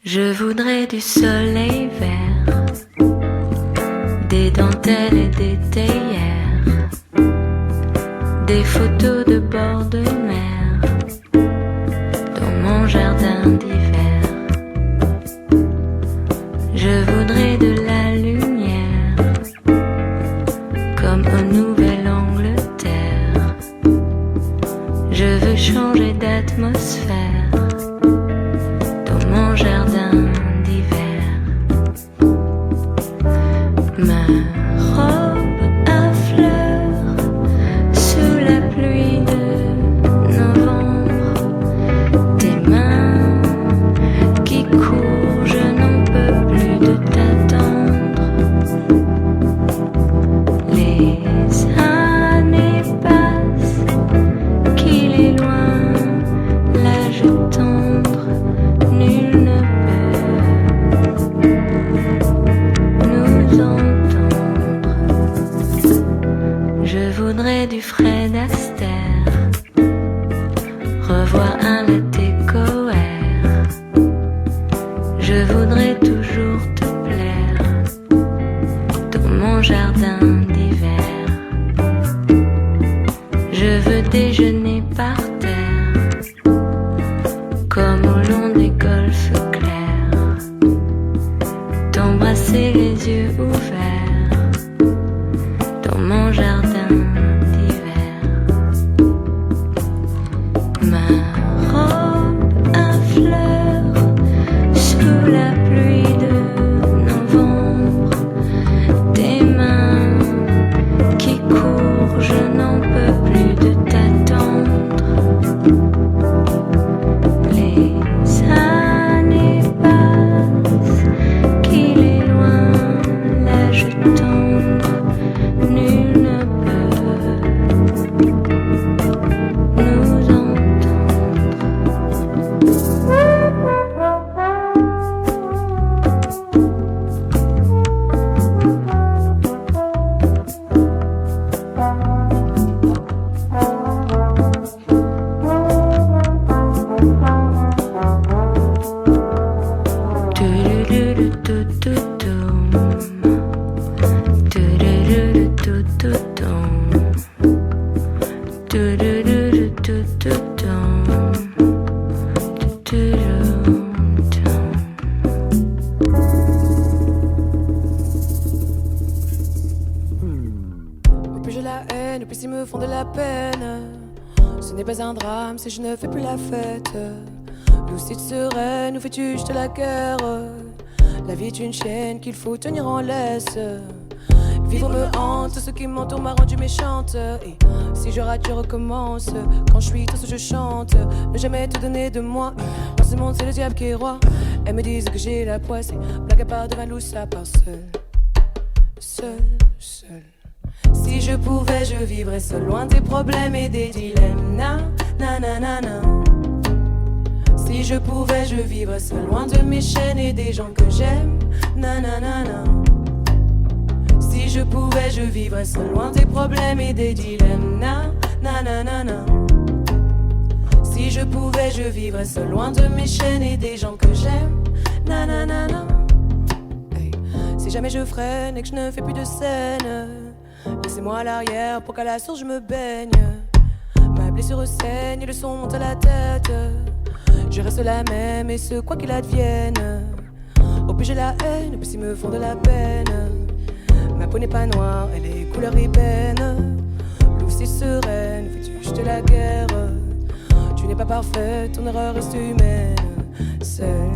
Je voudrais du soleil vert, des dentelles et des théières, des photos de bord de mer dans mon jardin d'hiver. Je voudrais de la lumière comme en Nouvelle-Angleterre. Je veux changer d'atmosphère dans mon jardin d'hiver. Ma robe à fleurs sous la pluie de novembre. Tes mains qui courent, je n'en peux plus de t'attendre. Les années passent, qu'il est loin l'âge tendre. Nul ne peut nous entendre. Je voudrais du Fred Astaire, revoir un latte coère. Je voudrais toujours te plaire dans mon jardin d'hiver. Je veux déjeuner par terre comme au long des golfes clairs, t'embrasser les yeux ouverts dans mon jardin d'hiver. Ma robe à fleurs sous la pluie de novembre. Tes mains qui courent, je n'en peux plus de t'attendre. Les années passent, qu'il est loin l'âge tendre. Nul ne peut nous entendre. Au plus j'ai la haine, au plus ils me font de la peine. Ce n'est pas un drame si je ne fais plus la fête. Lucide sereine, où fais-tu jeter la guerre? La vie est une chaîne qu'il faut tenir en laisse. Vivre me hante, ce qui m'entoure m'a rendu méchante. Et si je rate, je recommence. Quand je suis triste, je chante. Ne jamais te donner de moi. Dans ce monde, c'est le diable qui est roi. Elles me disent que j'ai la poisse. Blague à part devant loup, ça part seul. Seul. Si je pouvais, je vivrais seul, loin des problèmes et des dilemmes. Na, na, na, na, na. Si je pouvais, je vivrais seul, loin de mes chaînes et des gens que j'aime. Na, na, na, na. Si je pouvais, je vivrais seul, loin des problèmes et des dilemmes. Na, na, na, na, na. Si je pouvais, je vivrais seul, loin de mes chaînes et des gens que j'aime. Na, na, na, na. Hey. Si jamais je freine et que je ne fais plus de scène, laissez-moi à l'arrière pour qu'à la source je me baigne. Ma blessure saigne et le son monte à la tête. Je reste la même et ce quoi qu'il advienne. Au plus j'ai la haine, au plus ils me font de la peine. Ma peau n'est pas noire, elle est couleur ébène. Lucide sereine, fais-tu jeter la guerre? Tu n'es pas parfaite, ton erreur reste humaine. Seul,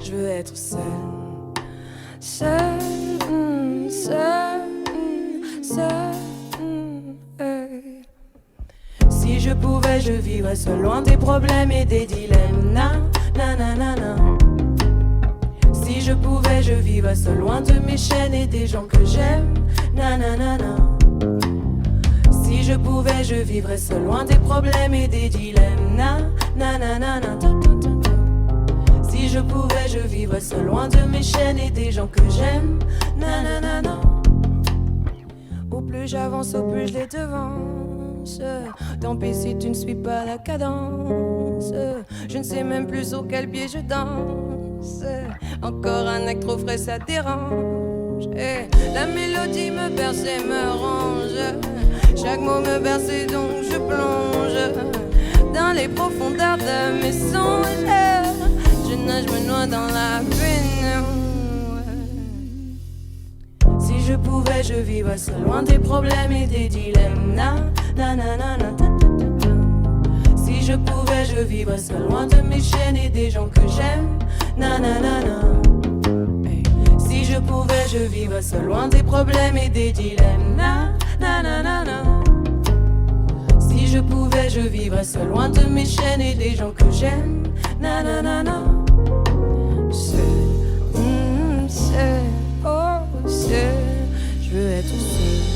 je veux être seul. Seul. Si je pouvais, je vivrais seul, loin des problèmes et des dilemmes. Na, na, na, na, na. Si je pouvais, je vivrais seul, loin de mes chaînes et des gens que j'aime. Na, na, na, na. Si je pouvais, je vivrais seul, loin des problèmes et des dilemmes. Na, na, na, na, na. Si je pouvais, je vivrais seul, loin de mes chaînes et des gens que j'aime. Na, na, na, na. Au plus j'avance, au plus je les devance. Tant pis si tu ne suis pas la cadence. Je ne sais même plus sur quel pied je danse. Encore un acte trop frais, ça dérange. Et la mélodie me berce et me range. Chaque mot me berce et donc je plonge dans les profondeurs de mes songes. Je nage, me noie dans la peine. Si je pouvais, je vivrais seul, loin des problèmes et des dilemmes. Na, na, na, na, na, ta, ta, ta, ta. Si je pouvais, je vivrais seul, loin de mes chaînes et des gens que j'aime. Na, na, na, na. Hey. Si je pouvais, je vivrais seul, loin des problèmes et des dilemmes. Na, na, na, na, na. Si je pouvais, je vivrais seul, loin de mes chaînes et des gens que j'aime. Na, na, na, na. C'est, oh, c'est, je veux être seul.